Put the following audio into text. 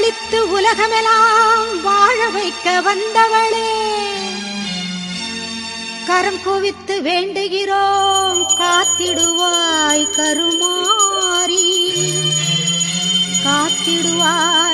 அளித்து உலகமெல்லாம் வாழ வைக்க வந்தவளே, கரம் குவித்து வேண்டுகிறோம் காத்திடுவாய் கருமாரி, காத்திடுவாய்